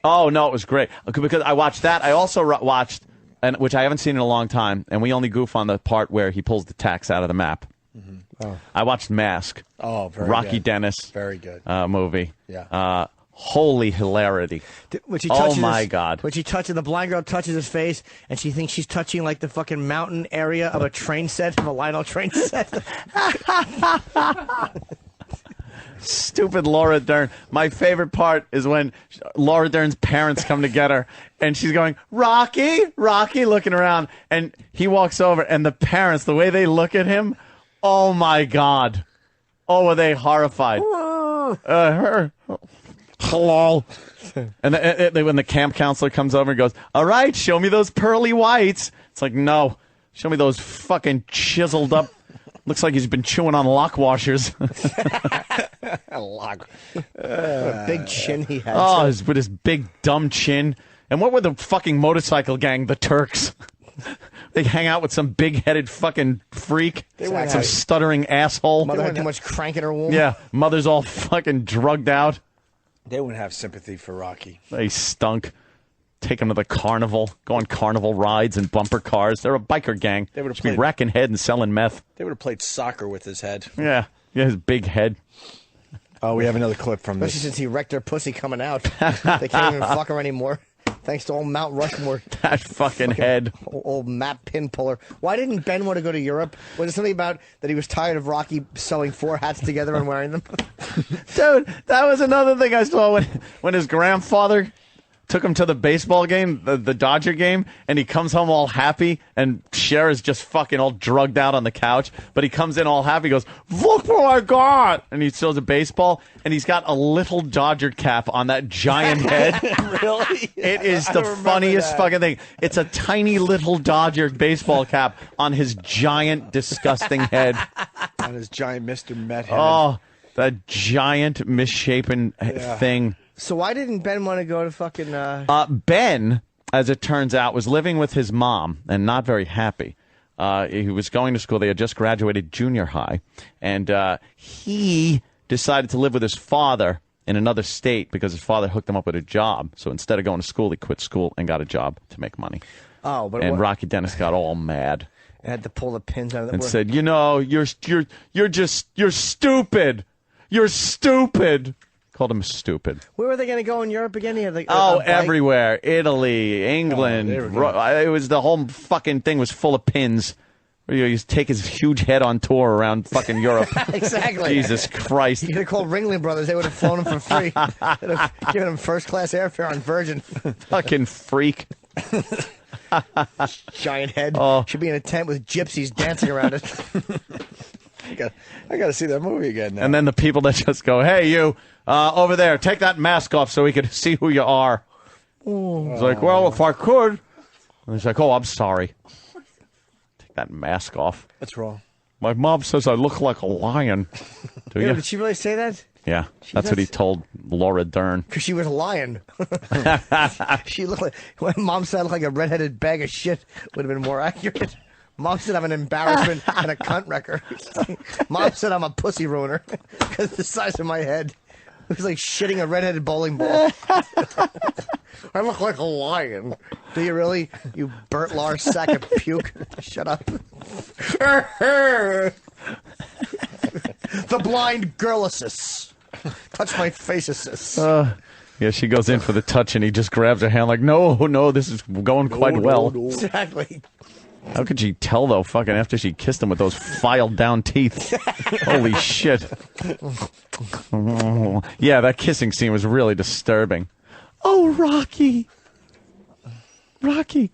Oh, no, it was great. Because I watched that. I also watched, which I haven't seen in a long time, and we only goof on the part where he pulls the tax out of the map. Mm-hmm. Oh. I watched Mask. Oh, very Rocky good. Dennis. Very good. Movie. Yeah. Holy hilarity. Oh, my God. When the blind girl touches his face, and she thinks she's touching, like, the fucking mountain area of a train set, of a Lionel train set. Stupid Laura Dern. My favorite part is when Laura Dern's parents come to get her, and she's going, Rocky, Rocky, looking around, and he walks over, and the parents, the way they look at him, oh, my God. Oh, were they horrified. Hello. And when the camp counselor comes over and goes, all right, show me those pearly whites. It's like, no, show me those fucking chiseled up. Looks like he's been chewing on lock washers. What a big chin he has. Oh, with his big, dumb chin. And what were the fucking motorcycle gang, the Turks? They hang out with some big-headed fucking freak. Some stuttering asshole. Mother had too much crank in her womb. Yeah, mother's all fucking drugged out. They wouldn't have sympathy for Rocky. They stunk. Take him to the carnival, go on carnival rides and bumper cars. They're a biker gang. They would be racking head and selling meth. They would have played soccer with his head. Yeah, his big head. Oh, we have another clip from this. Especially since he wrecked their pussy coming out. They can't even fuck her anymore. Thanks to old Mount Rushmore. That fucking head. Old map pin puller. Why didn't Ben want to go to Europe? Was it something about that he was tired of Rocky sewing 4 hats together and wearing them? Dude, that was another thing I saw when his grandfather took him to the baseball game, the Dodger game, and he comes home all happy, and Cher is just fucking all drugged out on the couch, but he comes in all happy, he goes, look what I got! And he throws a baseball, and he's got a little Dodger cap on that giant head. Really? It is the funniest fucking thing. It's a tiny little Dodger baseball cap on his giant, disgusting head. On his giant Mr. Met head. Oh, that giant, misshapen thing. So why didn't Ben want to go to fucking... Ben, as it turns out, was living with his mom and not very happy. He was going to school. They had just graduated junior high. And he decided to live with his father in another state because his father hooked him up with a job. So instead of going to school, he quit school and got a job to make money. Oh, but and Rocky Dennis got all mad. And had to pull the pins out of the... And said, you know, you're stupid. You're stupid. Called him stupid. Where were they going to go in Europe again? He had like everywhere. Italy, England. It was the whole fucking thing was full of pins. You just take his huge head on tour around fucking Europe. Exactly. Jesus Christ. You could have called Ringling Brothers. They would have flown him for free. They'd have given him first-class airfare on Virgin. Fucking freak. Giant head. Should be in a tent with gypsies dancing around it. I got to see that movie again now. And then the people that just go, hey, you, over there, take that mask off so we can see who you are. He's like, well, if I could. And he's like, oh, I'm sorry. Take that mask off. What's wrong? My mom says I look like a lion. Do you? Did she really say that? Yeah, that's what he told Laura Dern. Because she was lying. She looked like, when Mom said I looked like a redheaded bag of shit would have been more accurate. Mom said I'm an embarrassment and a cunt wrecker. Mom said I'm a pussy ruiner because the size of my head. It was like shitting a redheaded bowling ball. I look like a lion. Do you really? You Bert Lars sack of puke. Shut up. The blind girl-assist. Touch my face assist. Yeah, she goes in for the touch and he just grabs her hand like, no, this is going quite well. No. Exactly. How could she tell, though, fucking after she kissed him with those filed-down teeth? Holy shit. Yeah, that kissing scene was really disturbing. Oh, Rocky,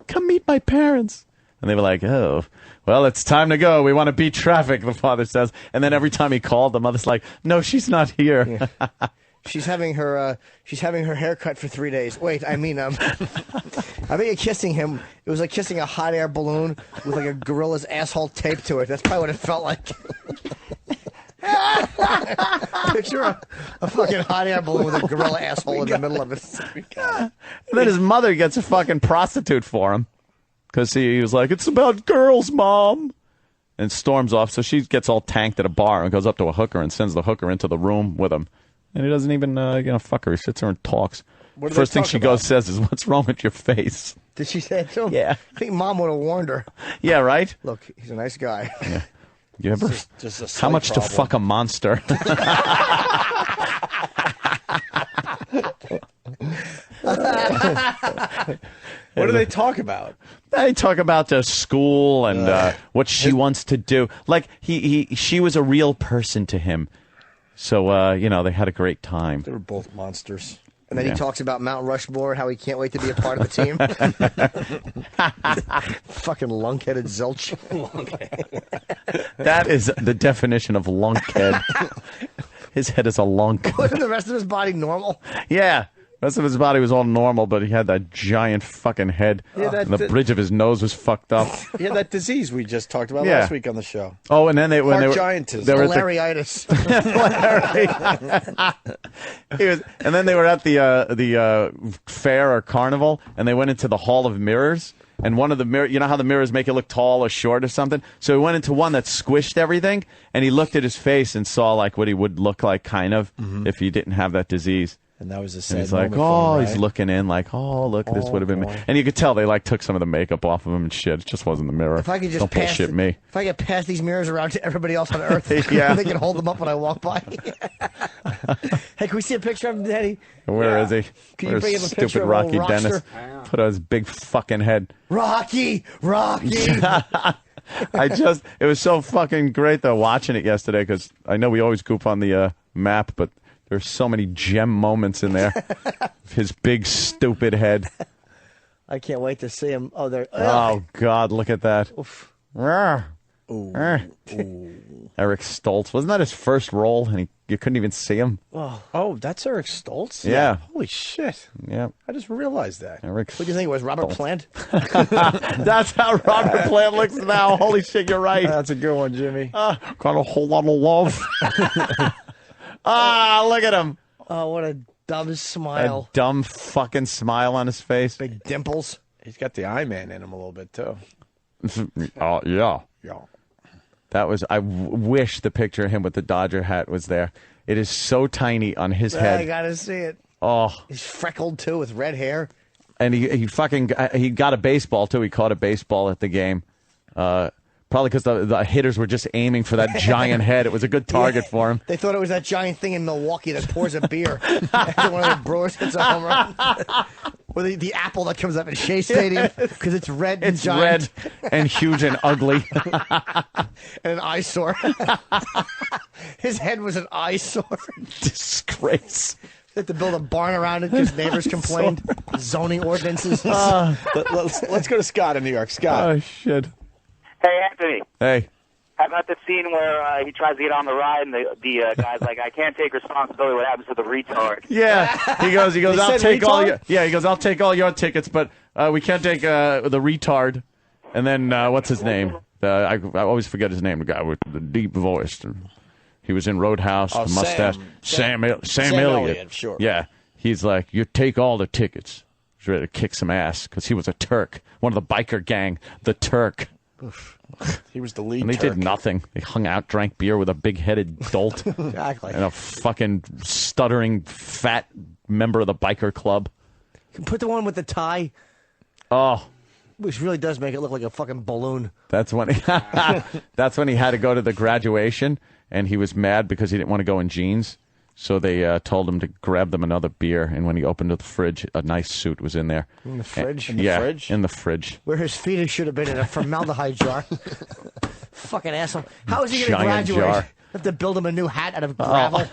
come meet my parents. And they were like, oh, well, it's time to go. We want to beat traffic, the father says. And then every time he called, the mother's like, no, she's not here. Yeah. She's having her hair cut for 3 days. Wait, I mean, I think you're kissing him. It was like kissing a hot air balloon with like a gorilla's asshole taped to it. That's probably what it felt like. Picture a fucking hot air balloon with a gorilla asshole in the middle of it. And then his mother gets a fucking prostitute for him because he was like, it's about girls, Mom. And storms off. So she gets all tanked at a bar and goes up to a hooker and sends the hooker into the room with him. And he doesn't even, fuck her. He sits there and talks. What do First they thing talk she about? says is, "What's wrong with your face?" Did she say it to him? Yeah. I think Mom would have warned her. Yeah, right. Look, he's a nice guy. Yeah. You ever? Just a How slight much problem. to fuck a monster? What do they talk about? They talk about their school and what she wants to do. Like she was a real person to him. So they had a great time. They were both monsters. And then Yeah. he talks about Mount Rushmore, how he can't wait to be a part of the team. Fucking lunk-headed zilch. That is the definition of lunkhead. His head is a lunk. Wasn't the rest of his body normal? Yeah. The rest of his body was all normal, but he had that giant fucking head. Yeah, and the bridge of his nose was fucked up. Yeah, that disease we just talked about Yeah. last week on the show. Oh, and then when they were giantism. they were at the- Hilarious. and then they were at the fair or carnival, and they went into the hall of mirrors. And one of the mirrors, you know how the mirrors make you look tall or short or something? So he went into one that squished everything, and he looked at his face and saw like what he would look like, kind of, if he didn't have that disease. And that was a And sad he's like, moment for him, he's right? looking in like, oh, look, this Oh, would have been me. boy. And you could tell they like took some of the makeup off of him and shit. It just wasn't the mirror. If I could just Don't pass bullshit me. If I could pass these mirrors around to everybody else on Earth, Yeah. they can hold them up when I walk by. Hey, can we see a picture of him, Daddy? Where is he? Can you Where's bring him a stupid picture of Rocky old Dennis? Rockster? Put on his big fucking head. Rocky! It was so fucking great though watching it yesterday because I know we always goof on the map, but there's so many gem moments in there. His big stupid head. I can't wait to see him. Oh, there. Oh God, look at that. Oof. Rawr. Rawr. Eric Stoltz, wasn't that his first role? And you couldn't even see him. Oh, that's Eric Stoltz? Yeah. Holy shit. Yeah, I just realized that. Eric. What do you think it was, Robert Plant? That's how Robert Plant looks now. Holy shit, you're right. That's a good one, Jimmy. Got a whole lot of love. Look at him. Oh, what a dumb A smile. dumb fucking smile on his face. Big dimples. He's got the Eye-Man in him a little bit, too. Oh, yeah. Yeah. That was. I wish the picture of him with the Dodger hat was there. It is so tiny on his I head. gotta see it. Oh, He's freckled too with red hair. and he got a baseball too. He caught a baseball at the game. Probably because the hitters were just aiming for that giant head. It was a good target for him. They thought it was that giant thing in Milwaukee that pours a beer after one of the Brewers hits a home run. Or the apple that comes up at Shea Stadium because it's red and It's giant red and huge and ugly. and an eyesore. His head was an eyesore. Disgrace. They had to build a barn around it because neighbors complained. Zoning ordinances. Let's go to Scott in New York. Scott. Oh shit. Hey, Anthony. Hey. How about the scene where he tries to get on the ride and the guy's like, I can't take responsibility. What happens to the retard? Yeah, he goes. I'll said take all retard? your. Yeah, he goes. I'll take all your tickets, but we can't take the retard. And then what's his name? I always forget his name. The guy with the deep voice. He was in Roadhouse. Oh, the mustache. Sam Sam Elliott. Elliott, sure. Yeah, he's like, you take all the tickets. He's ready to kick some ass because he was a Turk, one of the biker gang, the Turk. He was the lead And they Turk. did nothing. They hung out, drank beer with a big-headed dolt. Exactly. And a fucking stuttering fat member of the biker club. Put the one with the tie, Oh, which really does make it look like a fucking balloon. that's when he, that's when he had to go to the graduation, and he was mad because he didn't want to go in jeans. So they told him to grab them another beer, and when he opened the fridge, a nice suit was in there. In the fridge? In the fridge? in the fridge. Where his fetus should have been in a formaldehyde jar. Fucking asshole. How is he going to Giant graduate? jar. Have to build him a new hat out of gravel.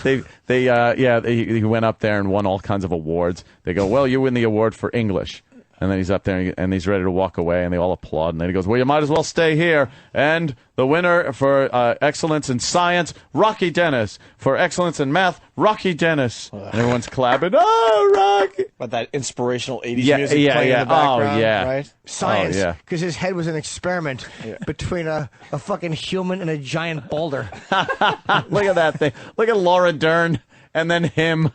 He went up there and won all kinds of awards. They go, well, you win the award for English. And then he's up there and he's ready to walk away, and they all applaud. And then he goes, well, you might as well stay here. And the winner for excellence in science, Rocky Dennis. For excellence in math, Rocky Dennis. And everyone's clapping, oh, Rocky. But that inspirational 80s Yeah, music yeah, playing yeah. in the background, Oh, yeah. right? Science. Oh, yeah. Because his head was an experiment between a fucking human and a giant boulder. Look at that thing. Look at Laura Dern and then him.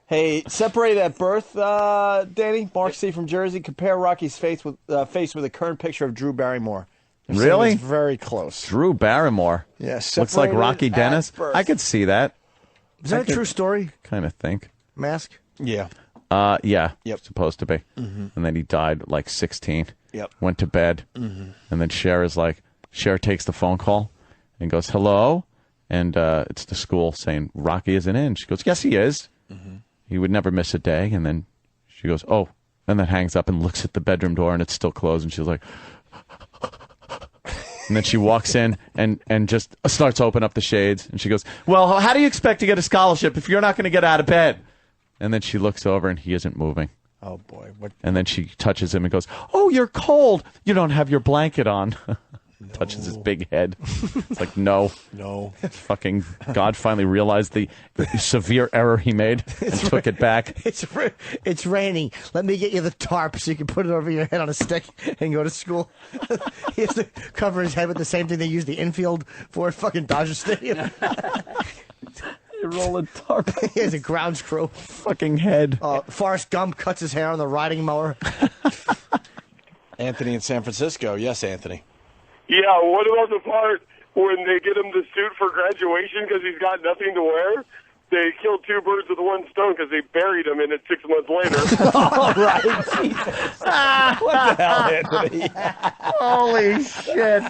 Hey, separated at birth, Danny. Mark C. from Jersey. Compare Rocky's face with a current picture of Drew Barrymore. They're saying Really? it's very close. Drew Barrymore. Yes. Looks like Rocky Dennis. I could see that. Is that a true story, Kind of think. Mask? Yeah. Yeah. Yep. Supposed to be. And then he died at like 16. Yep. Went to bed. And then Cher takes the phone call and goes, hello? And it's the school saying, Rocky isn't in. She goes, yes, he is. He would never miss a day. And then she goes, oh. And then hangs up and looks at the bedroom door and it's still closed. And she's like... And then she walks in and just starts to open up the shades. And she goes, well, how do you expect to get a scholarship if you're not going to get out of bed? And then she looks over and he isn't moving. Oh, boy. What? And then she touches him and goes, oh, you're cold. You don't have your blanket on. Touches his big head. It's like, no. No. Fucking God finally realized the severe error he made and took it back. It's raining. Let me get you the tarp so you can put it over your head on a stick and go to school. He has to cover his head with the same thing they use the infield for at fucking Dodger Stadium. You roll a tarp. He has a grounds crew. Fucking head. Forrest Gump cuts his hair on the riding mower. Anthony in San Francisco. Yes, Anthony. Yeah, what about the part when they get him the suit for graduation because he's got nothing to wear? They killed two birds with one stone because they buried him in it 6 months later. All right. What the hell, Anthony? Holy shit.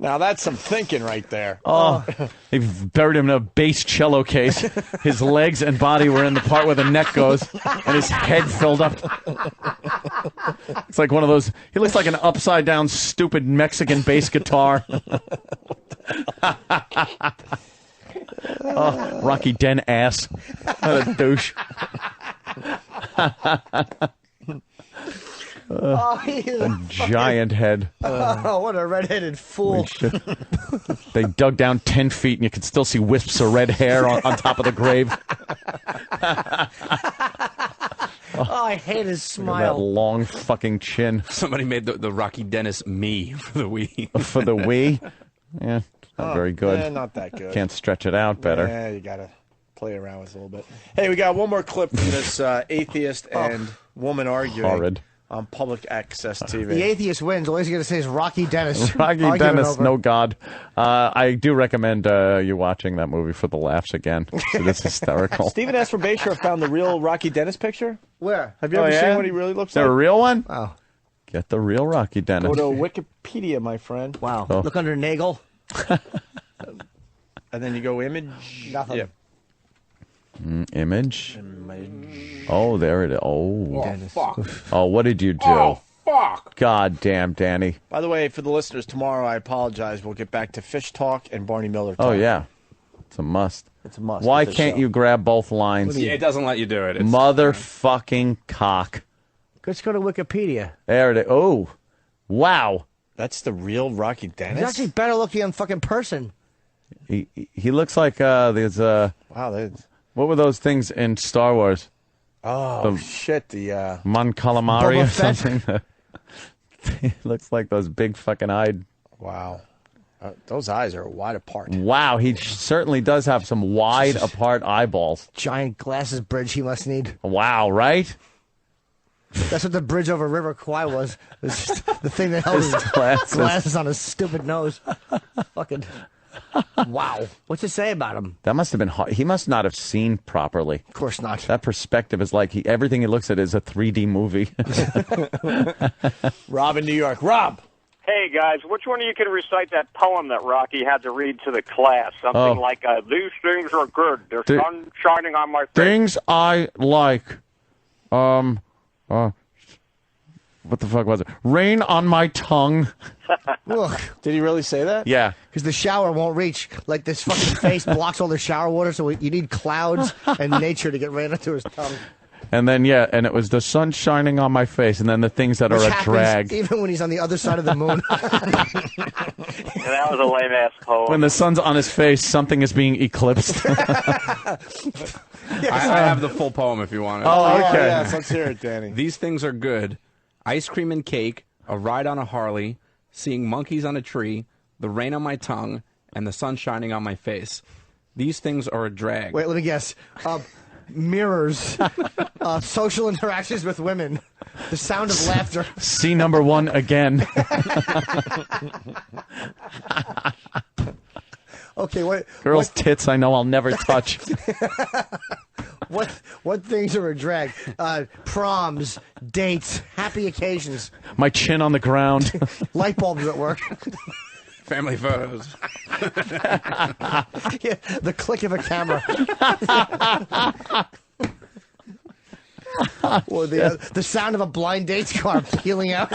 Now, that's some thinking right there. Oh, they buried him in a bass cello case. His legs and body were in the part where the neck goes, and his head filled up. It's like one of those. He looks like an upside down, stupid Mexican bass guitar. Oh, Rocky Den ass. What a douche. A giant head. Oh, what a redheaded fool. They dug down 10 feet and you can still see wisps of red hair on top of the grave. Oh, I hate his That smile. long fucking chin. Somebody made the Rocky Dennis me for the Wii. For the Wii? Yeah, not very good. Yeah, not that good. Can't stretch it out better. Yeah, you got to play around with it a little bit. Hey, we got one more clip from this atheist and woman arguing. Horrid. On public access TV. The atheist wins. All he's going to say is Rocky Dennis. Rocky Argument Dennis, over. no God. I do recommend you watching that movie for the laughs again. It's hysterical. Stephen S. from Bayshore found the real Rocky Dennis picture. Where? Have you ever seen what he really looks Is there like? a real one? Oh. Get the real Rocky Dennis. Go to Wikipedia, my friend. Wow. Oh. Look under Nagel. And then you go image. Nothing. Yep. Image. Oh, there it is. Oh. Dennis. Oh, what did you do? Oh, fuck! God damn, Danny. By the way, for the listeners, tomorrow, I apologize. We'll get back to Fish Talk and Barney Miller Talk. Oh, yeah. It's a must. It's a must. Why It's a can't show. you grab both lines? Yeah, it doesn't let you do it. It's, Motherfucking cock. Let's go to Wikipedia. There it is. Oh. Wow. That's the real Rocky Dennis? He's actually better looking in fucking person. He looks like there's Wow, that's... what were those things in Star Wars? Oh, The- shit. The, Mon Calamari Boba or Fett? something. He looks like those big fucking eyed. wow. Those eyes are wide apart. Wow, he certainly does have some wide apart eyeballs. Giant glasses bridge he must need. Wow, right? That's what the bridge over River Kwai was. It was just the thing that held his Glasses. glasses on his stupid nose. Fucking. Wow. What's it say about him? That must have been hard. He must not have seen properly. Of course not. That perspective is like everything he looks at is a 3D movie. Rob in New York. Rob! Hey, guys, which one of you can recite that poem that Rocky had to read to the class? Something like, these things are good. There's sun shining on my face. Things I like. What the fuck was it? Rain on my tongue. Look, Did he really say that? Yeah. because the shower won't reach. Like this fucking face blocks all the shower water, so you need clouds and nature to get right into his tongue. And then, yeah, and it was the sun shining on my face, and then the things that Which are a happens drag. even when he's on the other side of the moon. That was a lame-ass poem. When the sun's on his face, something is being eclipsed. I have the full poem if you want it. Oh, okay. Yes, let's hear it, Danny. These things are good. Ice cream and cake, a ride on a Harley, seeing monkeys on a tree, the rain on my tongue, and the sun shining on my face. These things are a drag. Wait, let me guess. Mirrors, social interactions with women, the sound of laughter. See number one again. Okay, what? Girls' tits I know I'll never touch. What things are a drag? Proms, dates, happy occasions, My chin on the ground. light bulbs at work. Family photos. Yeah, the click of a camera. Or the sound of a blind date's car peeling out.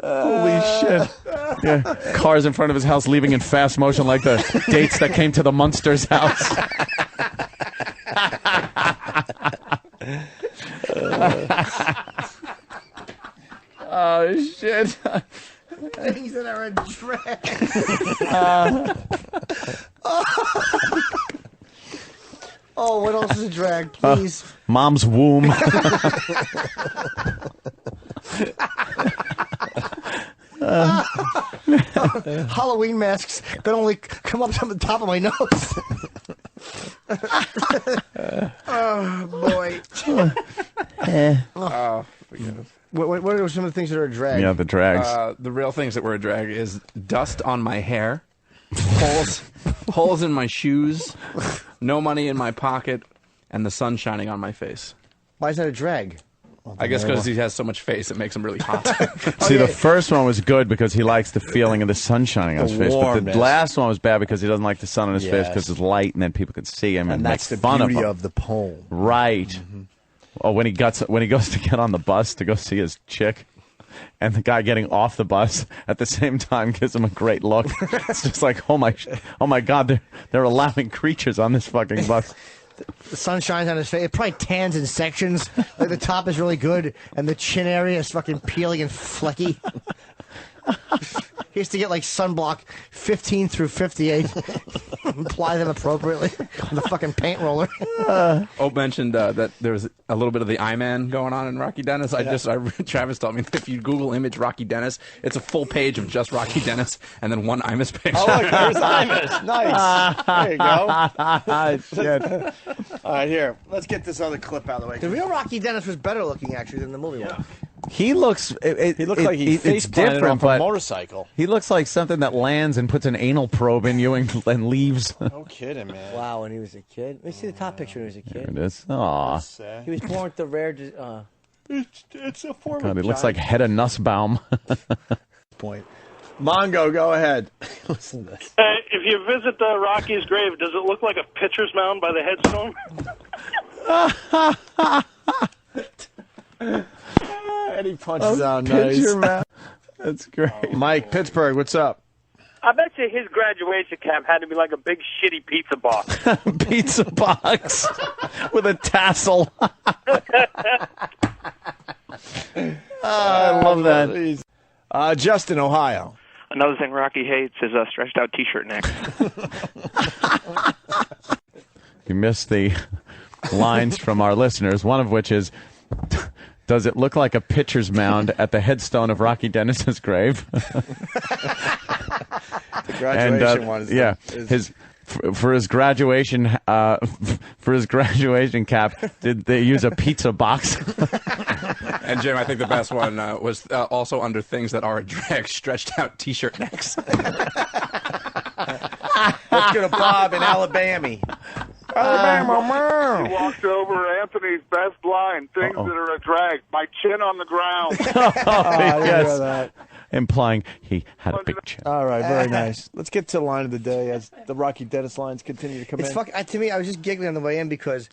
Holy shit. Yeah. Cars in front of his house leaving in fast motion like the dates that came to the Munsters house. Oh, shit. Things that are a drag. Oh, what else is a drag? Please. Mom's womb. Halloween masks that only come up to the top of my nose. Oh, boy. What are some of the things that are a drag? Yeah, the drags. The real things that were a drag is dust on my hair, holes in my shoes, no money in my pocket, and the sun shining on my face. Why is that a drag? I guess because he has so much face, it makes him really hot. See, the first one was good because he likes the feeling of the sun shining on his face. But the warmness. last one was bad because he doesn't like the sun on his face because it's light and then people could see him and, And that's the make fun beauty of him. of the poem. Right. Oh, when he goes to get on the bus to go see his chick, and the guy getting off the bus at the same time gives him a great look. It's just like, oh my God, they're allowing creatures on this fucking bus. The sun shines on his face. It probably tans in sections. Like the top is really good, and the chin area is fucking peeling and flecky. He has to get like sunblock 15 through 58. Apply them appropriately with a fucking paint roller. Ope mentioned that there was a little bit of the I-Man going on in Rocky Dennis. Travis told me that if you Google image Rocky Dennis, it's a full page of just Rocky Dennis and then one Imus picture. Oh, look, there's Imus. Nice. There you go. Shit. All right, here. Let's get this other clip out of the way. The real Rocky Dennis was better looking actually than the movie one. He looks. He looks like he face planted off a motorcycle. He looks like something that lands and puts an anal probe in you and leaves. No kidding, man. Wow, when he was a kid. Let me see the top picture when he was a There kid. it is. Aw. He was born with the rare. It's a form God, of he looks like Hedda Nussbaum. point. Mongo, go ahead. Listen to this. If you visit the Rocky's grave, does it look like a pitcher's mound by the headstone? And he punches out nice. That's great. Mike, Pittsburgh, what's up? I bet you his graduation cap had to be like a big shitty pizza box. Pizza box with a tassel. I love that. Justin, Ohio. Another thing Rocky hates is stretched out T-shirt necks. You missed the lines from our listeners, one of which is, does it look like a pitcher's mound at the headstone of Rocky Dennis's grave? The graduation one is for his graduation cap, did they use a pizza box? And Jim, I think the best one was also under things that are a drag, stretched out T-shirt necks. Let's go to Bob in Alabama. He walks over Anthony's best line, things that are a drag. My chin on the ground. Yes. Implying he had a big chin. All right, very nice. Let's get to the line of the day as the Rocky Dennis lines continue to come in. To me, I was just giggling on the way in because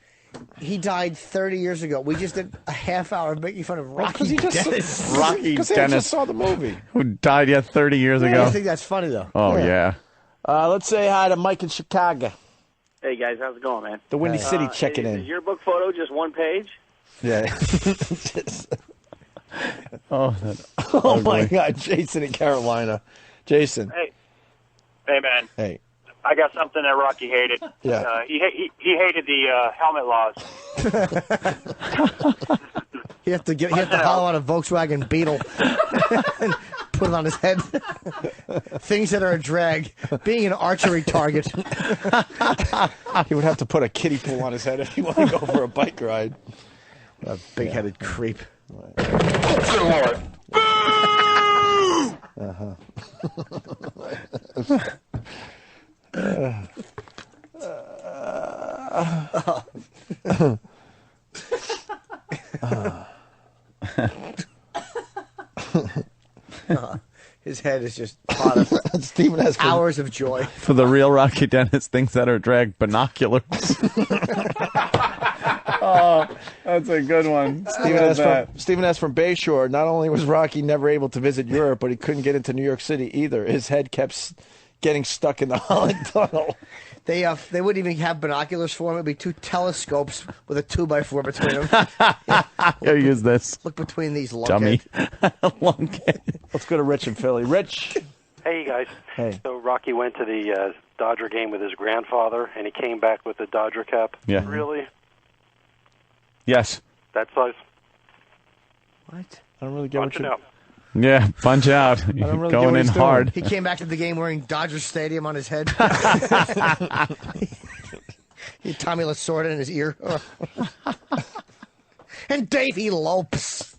he died 30 years ago. We just did a half hour making fun of Rocky Dennis. Rocky Because I Dennis, just saw the movie. who died 30 years I ago. think that's funny, though. Oh, yeah. Let's say hi to Mike in Chicago. Hey guys, how's it going, man? The Windy City checking Is in. your book photo just one page? Yeah. Oh, Oh, my God. Jason in Carolina. Jason. Hey man, Hey. I got something that Rocky hated. Yeah. He hated the helmet laws. He had to hollow out a Volkswagen Beetle and put it on his head. Things that are a drag. Being an archery target. He would have to put a kiddie pool on his head if he wanted to go for a bike ride. A big-headed creep. His head is just caught up. Stephen has Hours of joy. For the real Rocky Dennis, things that are drag binoculars. Oh, that's a good one. Stephen S. from Bayshore. Not only was Rocky never able to visit Europe, but he couldn't get into New York City either. His head kept getting stuck in the Holland Tunnel. They wouldn't even have binoculars for him. It'd be 2 telescopes with a 2x4 between them. Here, use this. Look between these Dummy. Lunkhead. Let's go to Rich in Philly. Rich. Hey, guys. Hey. So Rocky went to the Dodger game with his grandfather, and he came back with the Dodger cap. Yeah. Really? Yes. That size? What? I don't really get Punch what it you... out. Yeah, punch out. don't really get Going what in he's doing. hard. He came back to the game wearing Dodger Stadium on his head. He had Tommy Lasorda in his ear. And Davey Lopes.